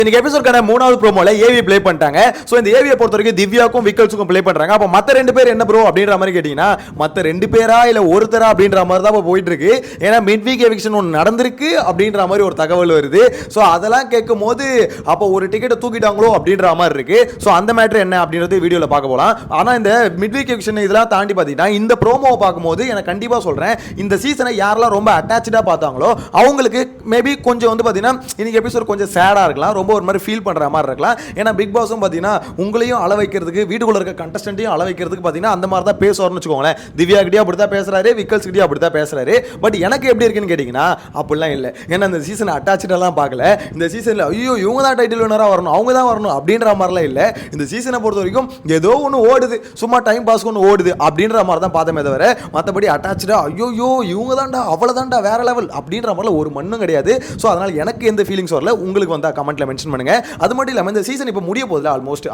இன்னைக்கு எபிசோட்கான மூணாவது ப்ரோமோல AV play பண்ணிட்டாங்க. ஸோ இந்த ஏவியை பொறுத்த வரைக்கும் திவ்யாக்கும் விக்கல்ஸுக்கும் ப்ளே பண்றாங்க. அப்போ மற்ற ரெண்டு பேர் என்ன ப்ரோ அப்படின்ற மாதிரி கேட்டீங்கன்னா, மற்ற ரெண்டு பேரா இல்ல ஒருத்தரா அப்படின்ற மாதிரி தான் இப்போ போயிட்டு இருக்கு. ஏன்னா மிட் வீக் எவிக்ஷன் ஒன்று நடந்திருக்கு அப்படின்ற மாதிரி ஒரு தகவல் வருது. ஸோ அதெல்லாம் கேட்கும் போது அப்போ ஒரு டிக்கெட்டை தூக்கிட்டாங்களோ அப்படின்ற மாதிரி இருக்கு. ஸோ அந்த மேட்ரு என்ன அப்படின்றது வீடியோவில் பார்க்க போகலாம். ஆனால் இந்த மிட் வீக் எவிக்ஷன் இதெல்லாம் தாண்டி பார்த்தீங்கன்னா இந்த ப்ரோமோவை பார்க்கும்போது எனக்கு கண்டிப்பாக சொல்கிறேன், இந்த சீசனை யாரெல்லாம் ரொம்ப அட்டாச்சாக பார்த்தாங்களோ அவங்களுக்கு மேபி கொஞ்சம் வந்து பார்த்தீங்கன்னா இன்னைக்கு எபிசோட் கொஞ்சம் சேடாக இருக்கலாம், ரொம்ப ஒரு மாதிரி ஃபீல் பண்ணுற மாதிரி இருக்கலாம். ஏன்னா பிக் பாஸும் பார்த்தீங்கன்னா உங்களையும் அள வைக்கிறதுக்கு, வீட்டுக்குள்ள இருக்க கண்டஸ்டன்ட்டையும் அள வைக்கிறதுக்கு பார்த்தீங்கன்னா அந்த மாதிரி தான் பேசுவார்னு வச்சுக்கோங்களேன். திவ்யா கிட்டே அப்படி தான் பேசுறாரு, விக்கல்ஸ் கிட்டே அப்படி தான் பேசுறாரு. பட் எனக்கு எப்படி இருக்குன்னு கேட்டிங்கன்னா அப்படிலாம் இல்லை. ஏன்னா இந்த சீசன் அட்டாச்சாலாம் பார்க்கல. இந்த சீசனில் ஐயோ இவங்க தான் டைட்டில் வினராக வரணும், அவங்க தான் வரணும் அப்படின்ற மாதிரிலாம் இல்லை. இந்த சீசனை பொறுத்த வரைக்கும் ஏதோ ஒன்று ஓடுது, சும்மா டைம் பாஸ்க்கு ஒன்று ஓடுது அப்படின்ற மாதிரி தான் பார்த்தமே தவிர மற்றபடி அட்டாச்சா ஐயோ இவங்க தான்டா அவ்வளோதான்டா வேற லெவல் அப்படின்ற மாதிரிலாம் ஒரு மண்ணும் கிடையாது. ஸோ அதனால் எனக்கு எந்த ஃபீலிங்ஸ் வரல. உங்களுக்கு வந்தால் கமெண்ட்டில் மென்ஷன் பண்ணுங்க. அது மட்டும் இல்லாமல் இந்த சீசன் இப்போ முடிய போதில்ல,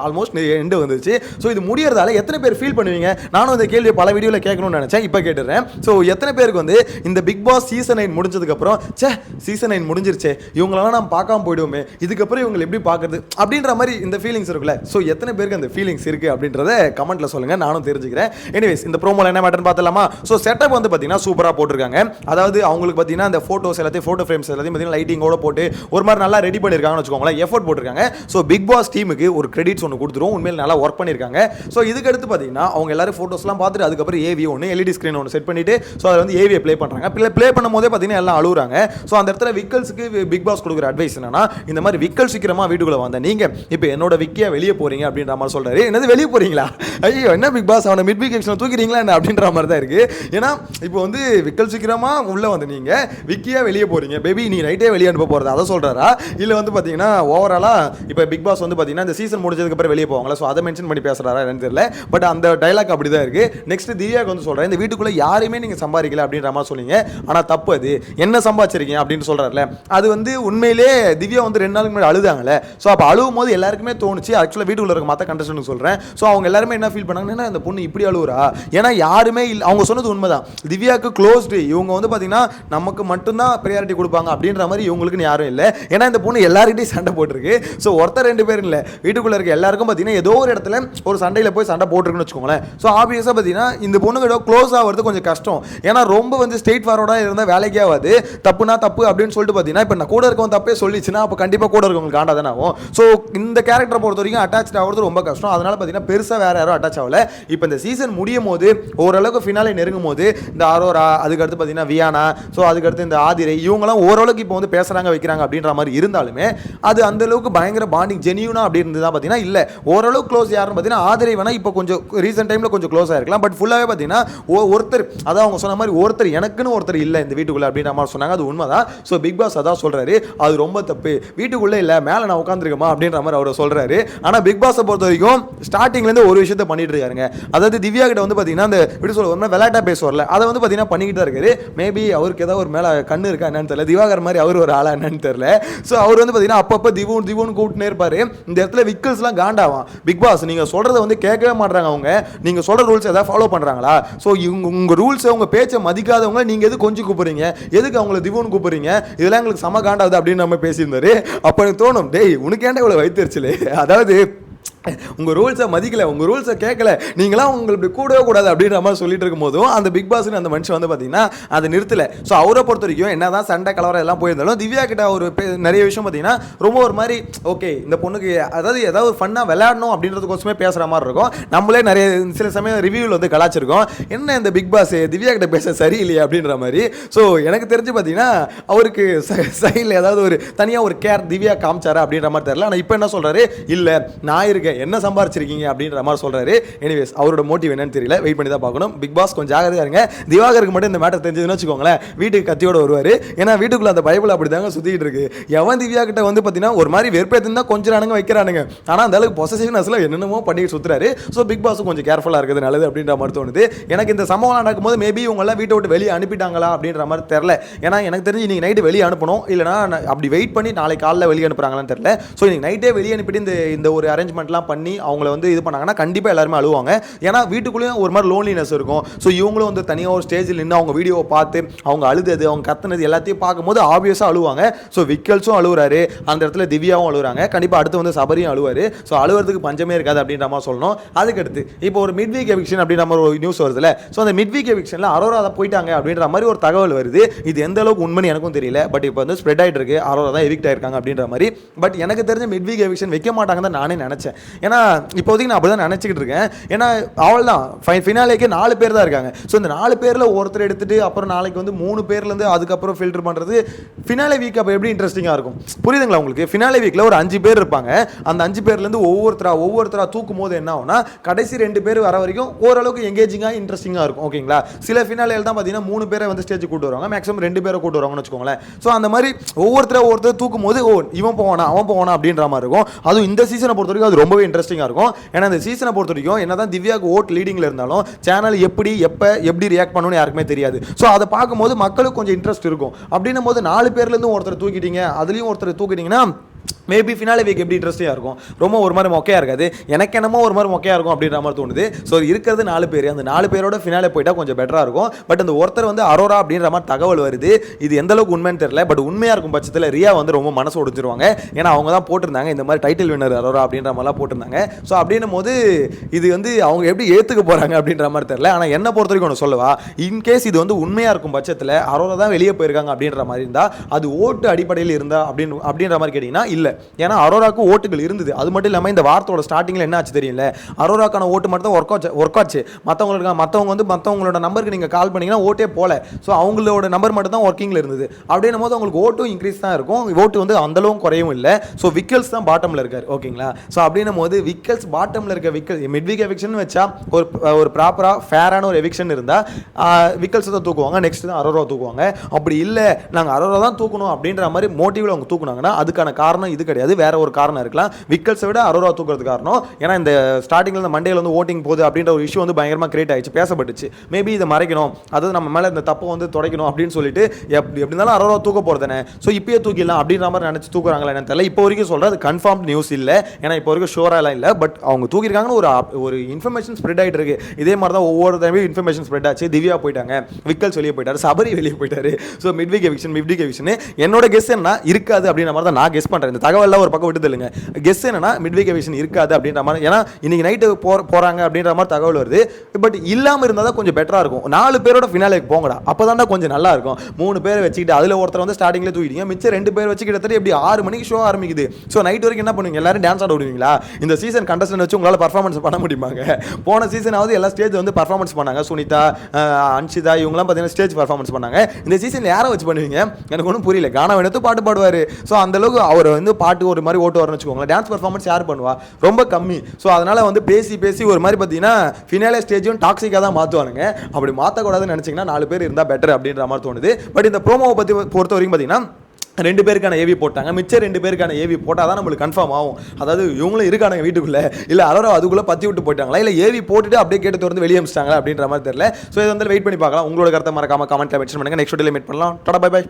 ஆல்மோஸ்ட் எண்டு வந்துச்சு. ஸோ இது முடியறதால எத்தனை பேர் ஃபீல் பண்ணுவீங்க? நானும் இந்த கேள்வியை பல வீடியோவில் கேட்கணும்னு நினச்சேன், இப்போ கேட்டுறேன். ஸோ எத்தனை பேருக்கு வந்து இந்த பிக் பாஸ் சீசன் 9 முடிஞ்சதுக்கப்புறம் சீசன் 9 முடிஞ்சிருச்சே, இவங்களெல்லாம் நம்ம பார்க்காம போயிடுவோமே, இதுக்கப்புறம் இவங்களை எப்படி பார்க்குறது அப்படின்ற மாதிரி இந்த ஃபீலிங்ஸ் இருக்குல்ல. ஸோ எத்தனை பேருக்கு அந்த ஃபீலிங்ஸ் இருக்குது அப்படின்றத கமெண்ட்டில் சொல்லுங்கள், நானும் தெரிஞ்சுக்கிறேன். எனிவேஸ் இந்த ப்ரோமோவில் என்ன மேட்டர்னு பார்த்தலாமா? ஸோ செட்டப் வந்து பார்த்தீங்கன்னா சூப்பராக போட்டிருக்காங்க. அதாவது அவங்களுக்கு பார்த்தீங்கன்னா அந்த ஃபோட்டோஸ் எல்லாத்தையும், ஃபோட்டோ ஃப்ரேம்ஸ் எல்லாத்தையும் பார்த்தீங்கன்னா லைட்டிங்கோட போட்டு ஒரு மாதிரி நல்லா ரெடி பண்ணியிருக்காங்கன்னு வச்சுக்கோங்களேன், எஃபோர்ட் போட்டிருக்காங்க. ஸோ பிக் பாஸ் டீமுக்கு ஒரு கிரெடிட்ஸ் ஒன்று கொடுத்துரும், உண்மையில் நல்லா ஒர்க் பண்ணியிருக்காங்க. ஸோ இதுக்கு அடுத்து பார்த்தீங்கன்னா அவங்க எல்லாரும் ஃபோட்டோஸ்லாம் பார்த்துட்டு அதுக்கப்புறம் ஏவி ஒன்று எல்இடி ஸ்க்ரீன் ஒன்று செட் பண்ணிட்டு ஸோ அதை வந்து ஏவியை ப்ளே பண்ணுறாங்க. ப்ளே பண்ணும் போதே பார்த்தீங்கன்னா எல்லாம் அழுகுறாங்க. ஸோ அந்த இடத்துல விக்கல்ஸுக்கு பிக் பாஸ் கொடுக்குற அட்வைஸ் என்னன்னா, இந்த மாதிரி விக்கல் சீக்கிரமாக வீட்டுக்குள்ளே வந்த நீங்கள் இப்போ என்னோட விக்கியா வெளியே போறீங்க அப்படின்ற மாதிரி சொல்றாரு. என்னது வெளியே போறீங்களா? ஐயோ என்ன பிக் பாஸ் அவனை மிட் வீக் எக்ஷன் தூக்கிறீங்களா என்ன அப்படின்ற மாதிரி தான் இருக்கு. ஏன்னா இப்போ வந்து விக்கல் சீக்கிரமாக உள்ள வந்து நீங்க விக்கியா வெளியே போறீங்க, பேபி நீ நைட்டே வெளியே அனுப்ப போறதா அதை சொல்றாரா? இல்லை வந்து பார்த்தீங்கன்னா ஓவராலா இப்போ பிக் பாஸ் வந்து பார்த்தீங்கன்னா இந்த சீசன் முடிஞ்சதுக்கு அப்புறம் வெளியே போவாங்களா, ஸோ அதை மென்ஷன் பண்ணி பேசுறாரா என்னன்னு தெரியல. பட் அந்த டைலாக் அப்படி தான் இருக்கு. நெக்ஸ்ட் திவ்யாக்கு வந்து சொல்றேன், இந்த வீட்டுக்குள்ள யாருமே நீங்க சம்பாதிக்கல அப்படின்ற மாதிரி சொன்னீங்க, ஆனால் தப்பு, அது என்ன சம்பாதிச்சிருக்கீங்க அப்படின்னு சொல்றாருல. அது வந்து உண்மையிலே திவ்யா வந்து 2 நாளுக்கு முன்னாடி அழுதாங்கல்ல. ஸோ அப்போ அழுவும் போது எல்லாருக்குமே தோணுச்சு, ஆக்சுவலாக வீட்டுக்குள்ள இருக்க மற்ற கண்டஸ்டன்ட் சொல்றேன். ஸோ அவங்க எல்லாருமே என்ன ஃபீல் பண்ணாங்கன்னா, இந்த பொண்ணு இப்படி அழுவுறா, ஏன்னா யாருமே இல்லை, அவங்க சொன்னது உண்மைதான், திவ்யாவுக்கு க்ளோஸ்டு, இவங்க வந்து பார்த்தீங்கன்னா நமக்கு மட்டும்தான் ப்ரியாரிட்டி கொடுப்பாங்க அப்படின்ற மாதிரி இவங்களுக்குன்னு யாரும் இல்லை. ஏன்னா இந்த பொண்ணு எல்லாருக்கிட்டையும் சண்டை போட்டிருக்கு. ஸோ ஒருத்தர் 2 பேர் இல்லை, வீட்டுக்குள்ள இருக்க எல்லாருக்கும் பார்த்தீங்கன்னா ஏதோ ஒரு இடத்துல ஒரு சண்டையில் போய் சண்டை போட்டிருக்குன்னு வச்சுக்கோங்களேன். ஸோ ஆப்வியஸாக பார்த்தீங்கன்னா இந்த பொண்ணுகிட்ட க்ளோஸ் ஆகிறது கொஞ்சம் கஷ்டம். ஏன்னா ரொம்ப வந்து ஸ்ட்ரெயிட் ஃபார்வர்டாக இருந்தால் வேலைக்கே ஆகாது. தப்புனா தப்பு அப்படின்னு சொல்லிட்டு பார்த்தீங்கன்னா இப்போ நான் கூட இருக்கவன் தப்பே சொல்லிச்சுன்னா அப்போ கண்டிப்பாக கூட இருக்கவங்களுக்கு காண்டா தானே ஆகும். ஸோ இந்த கேரக்டரை பொறுத்த வரைக்கும் அட்டாச் ஆகிறது ரொம்ப கஷ்டம். அதனால பார்த்தீங்கன்னா பெருசாக வேற யாரும் அட்டாச் ஆகல. இப்போ இந்த சீசன் முடியும் போது ஓரளவுக்கு ஃபினாலே நெருங்கும் போது இந்த ஆரோரா, அதுக்கடுத்து பார்த்தீங்கன்னா வியானா, ஸோ அதுக்கடுத்து இந்த ஆதிரை, இவங்களாம் ஓரளவுக்கு இப்போ வந்து பேசுகிறாங்க வைக்கிறாங்க அப்படின்ற மாதிரி இருந்தாலுமே அது அந்த அளவுக்கு பயங்கர பாண்டிங் ஜெனியூனா அப்படி இருந்ததா பார்த்தீங்கன்னா இல்லை. ஓரளவு க்ளோஸ் யாருன்னு பார்த்தீங்கன்னா ஆதிரை வேணா இப்போ கொஞ்சம் ரீசெண்ட் டைமில் கொஞ்சம் க்ளோஸ் ஆகிருக்கலாம். பட் ஃபுல்லாகவே பார்த்தீங்கன்னா ஒருத்தர், அதான் அவங்க சொன்ன மாதிரி ஒருத்தர் எனக்குன்னு ஒருத்தர் இல்லை இந்த வீட்டுக்குள்ளே அப்படின்ற மாதிரி சொன்னாங்க. அது உண்மைதான். ஸோ பிக் பாஸ் அதான் சொல்கிறாரு, அது ரொம்ப தப்பு, வீட்டுக்குள்ளே இல்லை மேலே நான் உட்காந்துருக்கமா அப்படின்ற மாதிரி அவர் சொல்கிறாரு. ஆனால் பிக் பாஸை பொறுத்த வரைக்கும் ஸ்டார்டிங்லேருந்து ஒரு விஷயத்தை பண்ணிட்டு இருக்காருங்க. அதாவது திவ்யா கிட்ட வந்து பார்த்தீங்கன்னா அந்த வீட்டு சொல்ல விளையாட்டா பேசுவார்ல, அதை வந்து பார்த்தீங்கன்னா பண்ணிக்கிட்டு தான் இருக்காரு. மேபி அவருக்கு ஏதாவது ஒரு மேலே கண்ணு இருக்கா என்னன்னு தெரியல, திவாகர் மாதிரி அவர் ஒரு ஆளா என்னன்னு தெரியல. ஸோ அவர் வந்து பார்த்தீங்கன்னா அப்பப்போ திவுன்னு கூப்பிட்டுனே இருப்பாரு. இந்த இடத்துல விக்கல்ஸ்லாம் காண்டாவான். பிக் பாஸ் நீங்கள் சொல்கிறத வந்து கேட்கவே மாட்டாங்க. அவங்க நீங்கள் சொல்கிற ரூல்ஸ் எதாவது ஃபாலோ பண்ணுறாங்களா? ஸோ உங்கள் ரூல்ஸை உங்கள் பேச்சை மதிக்காதவங்க நீங்கள் எது கொஞ்சம் கூப்பிடுறீங்க, எதுக்கு அவங்களை திவுன்னு கூப்பிடுறீங்க, இதெல்லாம் எங்களுக்கு சம காண்டாவது அப்படின்னு நம்ம பேசியிருந்தாரு. அப்போ எனக்கு தோணும், டேய் உனக்கு ஏன்டா இவ்வளோ வைத்திருச்சுலே, அதாவது உங்கள் ரூல்ஸை மதிக்கலை, உங்கள் ரூல்ஸை கேட்கல, நீங்களாம் உங்களுக்கு இப்படி கூடவே கூடாது அப்படின்ற மாதிரி சொல்லிட்டு இருக்கும் போதும் அந்த பிக் பாஸ்னு அந்த மனுஷன் வந்து பார்த்தீங்கன்னா அதை நிறுத்தலை. ஸோ அவரை பொறுத்த வரைக்கும் என்ன தான் சண்டை கலவரம் எல்லாம் போயிருந்தாலும் திவ்யா கிட்ட ஒரு நிறைய விஷயம் பார்த்தீங்கன்னா ரொம்ப ஒரு மாதிரி ஓகே இந்த பொண்ணுக்கு அதாவது ஏதாவது ஒரு ஃபன்னாக விளையாடணும் அப்படின்றதுக்கோசமே பேசுகிற மாதிரி இருக்கும். நம்மளே நிறைய சில சமயம் ரிவ்யூவில் வந்து கலாச்சிருக்கோம், என்ன இந்த பிக் பாஸ் திவ்யா கிட்ட பேச சரியில்லையே அப்படின்ற மாதிரி. ஸோ எனக்கு தெரிஞ்சு பார்த்தீங்கன்னா அவருக்கு சைடில் ஏதாவது ஒரு தனியாக ஒரு கேர் திவ்யா காமிச்சாரா அப்படின்ற மாதிரி தெரியல. ஆனால் இப்போ என்ன சொல்கிறாரு, இல்லை நான் இருக்கேன், என்ன சம்பாரிச்சிருக்கீங்க அப்படின்ற மாதிரி சொல்றாரு. எனிவேஸ் அவரோட மோட்டிவ் என்னன்னு தெரியல, வெயிட் பண்ணி தான் பார்க்கணும். பிக் பாஸ் கொஞ்சம் ஜாகிரதையா இருங்க. திவாகருக்கு மட்டும் இந்த மேட்டர் தெரிஞ்சதுன்னு வச்சுக்கோங்களேன், வீட்டுக்கு கத்தியோட வருவாரு. ஏன்னா வீட்டுக்குள்ள அந்த பைபிள் அப்படி தாங்க சுத்திட்டு இருக்கு. எவன் திவ்யா கிட்ட வந்து பார்த்தீங்கன்னா ஒரு மாதிரி வெறுப்பேத்து தான் கொஞ்சம் நானுங்க வைக்கிறானுங்க, ஆனால் அந்த அளவுக்கு பொசசிவ்னஸ்ல என்னென்னமோ பண்ணிட்டு சுத்துறாரு. ஸோ பிக் பாஸ் கொஞ்சம் கேர்ஃபுல்லாக இருக்குது நல்லது அப்படின்ற மாதிரி தோணுது எனக்கு. இந்த சம்பவம் நடக்கும்போது மேபி இவங்கெல்லாம் வீட்டை விட்டு வெளியே அனுப்பிட்டாங்களா அப்படின்ற மாதிரி தெரியல. ஏன்னா எனக்கு தெரிஞ்சு இன்னைக்கு நைட்டு வெளியே அனுப்பணும், இல்லைனா அப்படி வெயிட் பண்ணி நாளைக்கு காலையில் வெளியே அனுப்புறாங்களான்னு தெரியல. ஸோ இன்னைக்கு நைட்டே வெளியே அனுப்பிட்டு இந்த ஒரு அரேஞ்ச்மெண்ட்லாம் இதெல்லாம் பண்ணி அவங்கள வந்து இது பண்ணாங்கன்னா கண்டிப்பாக எல்லாருமே அழுவாங்க. ஏன்னா வீட்டுக்குள்ளேயும் ஒரு மாதிரி லோன்லினஸ் இருக்கும். ஸோ இவங்களும் வந்து தனியாக ஒரு ஸ்டேஜில் நின்று அவங்க வீடியோவை பார்த்து அவங்க அழுதது அவங்க கத்துனது எல்லாத்தையும் பார்க்கும்போது ஆப்வியஸாக அழுவாங்க. ஸோ விக்கல்ஸும் அழுகுறாரு, அந்த இடத்துல திவ்யாவும் அழுகுறாங்க, கண்டிப்பாக அடுத்து வந்து சபரியும் அழுவார். ஸோ அழுகிறதுக்கு பஞ்சமே இருக்காது அப்படின்ற மாதிரி சொல்லணும். அதுக்கடுத்து இப்போ ஒரு மிட் வீக் எவிக்ஷன் அப்படின்ற மாதிரி ஒரு நியூஸ் வருதுல்ல. ஸோ அந்த மிட் வீக் எவிக்ஷனில் அரோரா தான் போயிட்டாங்க அப்படின்ற மாதிரி ஒரு தகவல் வருது. இது எந்த அளவுக்கு உண்மைன்னு எனக்கும் தெரியல. பட் இப்போ வந்து ஸ்ப்ரெட் ஆகிட்டு இருக்கு அரோரா தான் எவிக்ட் ஆயிருக்காங்க அப்படின்ற மாதிரி. பட் எனக்கு தெரிஞ்ச மிட் வீக் எவிக்ஷன் வைக்க மாட்டாங்கன்னு தான் நானே நினச்சேன். ஏன்னா இப்போதைக்கு நான் அப்படி தான் நினச்சிக்கிட்டு இருக்கேன். ஏன்னா அவள் தான் ஃபினாலேக்கு 4 பேர் தான் இருக்காங்க. ஸோ இந்த 4 பேரில் ஒருத்தர் எடுத்துட்டு அப்புறம் நாளைக்கு வந்து 3 பேர்லேருந்து அதுக்கப்புறம் ஃபில்டர் பண்ணுறது ஃபினாலே வீக் அப்போ எப்படி இன்ட்ரெஸ்டிங்காக இருக்கும் புரியுதுங்களா உங்களுக்கு? ஃபினாலே வீக்கில் ஒரு 5 பேர் இருப்பாங்க. அந்த 5 பேர்லேருந்து ஒவ்வொருத்தரா தூக்கும் போது என்ன ஆகும்னா கடைசி 2 பேர் வர வரைக்கும் ஓரளவுக்கு எங்கேஜிங்காக இன்ட்ரெஸ்டிங்காக இருக்கும். ஓகேங்களா? சில ஃபினாலேயில் தான் பார்த்தீங்கன்னா 3 பேரை வந்து ஸ்டேஜ் கூட்டு வருவாங்க, மேக்ஸிமம் 2 பேரை கூட்டு வருவாங்கன்னு வச்சுக்கோங்களேன். ஸோ அந்த மாதிரி ஒவ்வொருத்தர் தூக்கும் போது இவன் போவானா அவன் போவானா அப்படின்ற மாதிரி இருக்கும். அதுவும் இந்த சீசனை பொறுத்த வரைக்கும் அது ரொம்பவே இன்ட்ரெஸ்டிங்காக இருக்கும். ஏன்னா இந்த சீசனை பொறுத்த வரைக்கும் என்னதான் திவ்யாவுக்கு ஓட் லீடிங்கில் இருந்தாலும் சேனல் எப்படி ரியாக்ட் பண்ணணும்னு யாருக்குமே தெரியாது. ஸோ அதை பார்க்கும்போது மக்களுக்கு கொஞ்சம் இன்ட்ரெஸ்ட் இருக்கும். அப்படின்னும் போது 4 பேர்லேருந்து ஒருத்தர் தூக்கிட்டீங்க, அதுலேயும் ஒருத்தர் தூக்கிட்டீங்கன்னா மேபி ஃபினாலே வீக் எப்படி இன்ட்ரெஸ்டிங்காக இருக்கும், ரொம்ப ஒரு மாதிரி மொக்கையாக இருக்காது. எனக்கு என்னமோ ஒரு மாதிரி மொக்கையாக இருக்கும் அப்படின்ற மாதிரி தோணுது. ஸோ இருக்கிறது 4 பேர், அந்த 4 பேரோட ஃபினாலே போயிட்டால் கொஞ்சம் பெட்டராக இருக்கும். பட் அந்த ஒருத்தர் வந்து அரோரா அப்படின்ற மாதிரி தகவல் வருது. இது எந்த அளவுக்கு உண்மைன்னு தெரியல. பட் உண்மையாக இருக்கும் பட்சத்தில் ரியா வந்து ரொம்ப மனசு ஒடிச்சிருவாங்க. ஏன்னா அவங்க தான் போட்டிருந்தாங்க இந்த மாதிரி டைட்டில் வின்னர் அரோரா அப்படின்ற மாதிரிலாம் போட்டிருந்தாங்க. ஸோ அப்படின்னும் போது இது வந்து அவங்க எப்படி ஏற்றுக்க போகிறாங்க அப்படின்ற மாதிரி தெரியல. ஆனால் என்ன பொறுத்த வரைக்கும் ஒன்று சொல்லவா, இன்கேஸ் இது வந்து உண்மையாக இருக்கும் பட்சத்தில் அரோரா தான் வெளியே போயிருக்காங்க அப்படின்ற மாதிரி இருந்தால் அது ஓட்டு அடிப்படையில் இருந்தா அப்படின்ற மாதிரி கேட்டிங்கன்னா இல்லை. ஏன்னா அரோராக்கு ஓட்டுகள் இருந்தது. அது மட்டும் இல்லாமல் இந்த வாரத்தோட ஸ்டார்டிங்கில் என்ன ஆச்சு தெரியல, அரோராக்கான ஓட்டு மட்டும் தான் ஒர்க் ஆச்சு. மற்றவங்களோட நம்பருக்கு நீங்கள் கால் பண்ணிங்கன்னா ஓட்டே போல. ஸோ அவங்களோட நம்பர் மட்டும் தான் ஒர்க்கிங்கில் இருந்தது. அப்படின்னும் போது அவங்களுக்கு ஓட்டும் இன்க்ரீஸ் தான் இருக்கும், ஓட்டு வந்து அந்தளவும் குறையும் இல்லை. ஸோ விக்கல்ஸ் தான் பாட்டமில் இருக்கார். ஓகேங்களா? ஸோ அப்படின்னும் போது விக்கல்ஸ் பாட்டமில் இருக்க மிட் வீக் எவிக்ஷன் வச்சா ஒரு ப்ராப்பராக ஃபேரான ஒரு எவிக்ஷன் இருந்தால் விக்கல்ஸ் தான் தூக்குவாங்க, நெக்ஸ்ட் தான் அரோரா தூக்குவாங்க. அப்படி இல்லை நாங்கள் அரோரா தான் தூக்கணும் அப்படின்ற மாதிரி மோட்டிவில் அவங்க தூக்குனாங்கன்னா அதுக்கான காரணம் இது கிடையாது, வேற ஒரு காரணம் இருக்கலாம். விக்கல்ஸை விட அரோரா தூக்குறது காரணம். ஏன்னா இந்த ஸ்டார்டிங்கில் இந்த மண்டேல வந்து ஓட்டிங் போகுது அப்படின்ற ஒரு இஷ்யூ வந்து பயங்கரமாக கிரியேட் ஆயிடுச்சு, பேசப்பட்டுச்சு. மேபி இதை மறைக்கணும், அதாவது நம்ம மேலே இந்த தப்பை வந்து துடைக்கணும் அப்படின்னு சொல்லிட்டு எப்படி இருந்தாலும் அரோரா தூக்க போகிறதானே, ஸோ இப்பயே தூக்கிடலாம் அப்படின்ற மாதிரி நினச்சி தூக்குறாங்களா என்னன்னு தெரியல. இப்போ வரைக்கும் சொல்கிறது அது கன்ஃபார்ம் நியூஸ் இல்லை, ஏன்னா இப்போ வரைக்கும் ஷோராலாம் இல்லை. பட் அவங்க தூக்கியிருக்காங்கன்னு ஒரு இன்ஃபர்மேஷன் ஸ்ப்ரெட் ஆகிட்டு இருக்கு. இதே மாதிரி தான் ஒவ்வொரு தடவையும் இன்ஃபர்மேஷன் ஸ்ப்ரெட் ஆச்சு. திவ்யா போயிட்டாங்க, விக்கல்ஸ் வெளியே போயிட்டாரு, சபரி வெளியே போயிட்டாரு. ஸோ மிட் வீக் எவிக்ஷன் என்னோட கெஸ் என்ன இருக்காது அப்படின்ற மாதிரி தான் நான் கெஸ் பண்ணுறேன். இந்த தகவல் ஒரு பக்கம் விட்டு தெல்லுங்க. கெஸ் என்னன்னா மிட் வீக் எவிக்ஷன் இருக்காது அப்படின்ற மாதிரி. ஏன்னா இன்னைக்கு நைட்டு போறாங்க அப்படின்ற மாதிரி தகவல் வருது. பட் இல்லாம இருந்தா தான் கொஞ்சம் பெட்டரா இருக்கும். 4 பேரோட ஃபினாலேக்கு போங்கடா, அப்பதான்டா கொஞ்சம் நல்லா இருக்கும். 3 பேரை வச்சுக்கிட்டு அதுல ஒருத்தர் வந்து ஸ்டார்டிங்ல தூக்கிட்டீங்க, மிச்சம் 2 பேர் வச்சு கிட்டத்தட்ட எப்படி 6 மணிக்கு ஷோ ஆரம்பிக்குது. ஸோ நைட் வரைக்கும் என்ன பண்ணுவீங்க, எல்லாரும் டான்ஸ் ஆட விடுவீங்களா? இந்த சீசன் கண்டஸ்டன்ட் வச்சு உங்களால் பர்ஃபார்மன்ஸ் பண்ண முடியுமாங்க? போன சீசனாவது எல்லா ஸ்டேஜ் வந்து பர்ஃபார்மன்ஸ் பண்ணாங்க, சுனிதா அன்ஷிதா இவங்கலாம் பார்த்தீங்கன்னா ஸ்டேஜ் பர்ஃபார்மன்ஸ் பண்ணாங்க. இந்த சீசன் யாரை வச்சு பண்ணுவீங்க எனக்கு ஒன்றும் புரியல. கானா வேணத்து பாட்டு பாடுவார். ஸோ அந்த அளவுக்கு அவர் வந்து பாட்டு ஒரு மாதிரி ஓட்டு வரணும்னு வச்சுக்கோங்களேன். டான்ஸ் பர்ஃபார்மன்ஸ் யார் பண்ணுவா, ரொம்ப கம்மி. ஸோ அதனால வந்து பேசி ஒரு மாதிரி பார்த்தீங்கன்னா ஃபினாலே ஸ்டேஜும் டாக்ஸிக்காக தான் மாற்றுவானுங்க. அப்படி மாற்றக்கூடாதுன்னு நினச்சிங்கன்னா 4 பேர் இருந்தால் பெட்டர் அப்படின்ற மாதிரி தோணுது. பட் இந்த ப்ரோமோவை பற்றி பொறுத்த வரைக்கும் பார்த்தீங்கன்னா 2 பேருக்கான ஏவி போட்டாங்க, மிச்சம் 2 பேருக்கான ஏவி போட்டால் தான் நம்மளுக்கு கன்ஃபார்ம் ஆகும். அதாவது இவங்களும் இருக்கானுங்க வீட்டுக்குள்ளே, இல்லை அரோரா அதுக்குள்ளே பற்றி விட்டு போயிட்டாங்களா, இல்லை ஏவி போட்டுட்டு அப்படியே கேட்டு திறந்து வெளியே அமிச்சிட்டாங்களா அப்படின்ற மாதிரி தெரியல. ஸோ இதை வந்து வெயிட் பண்ணி பார்க்கலாம். உங்களோட கருத்தை மறக்காம கமெண்ட்ல மென்ஷன் பண்ணுங்க. நெக்ஸ்ட் வீடியோவில் மீட் பண்ணலாம். Tata bye by.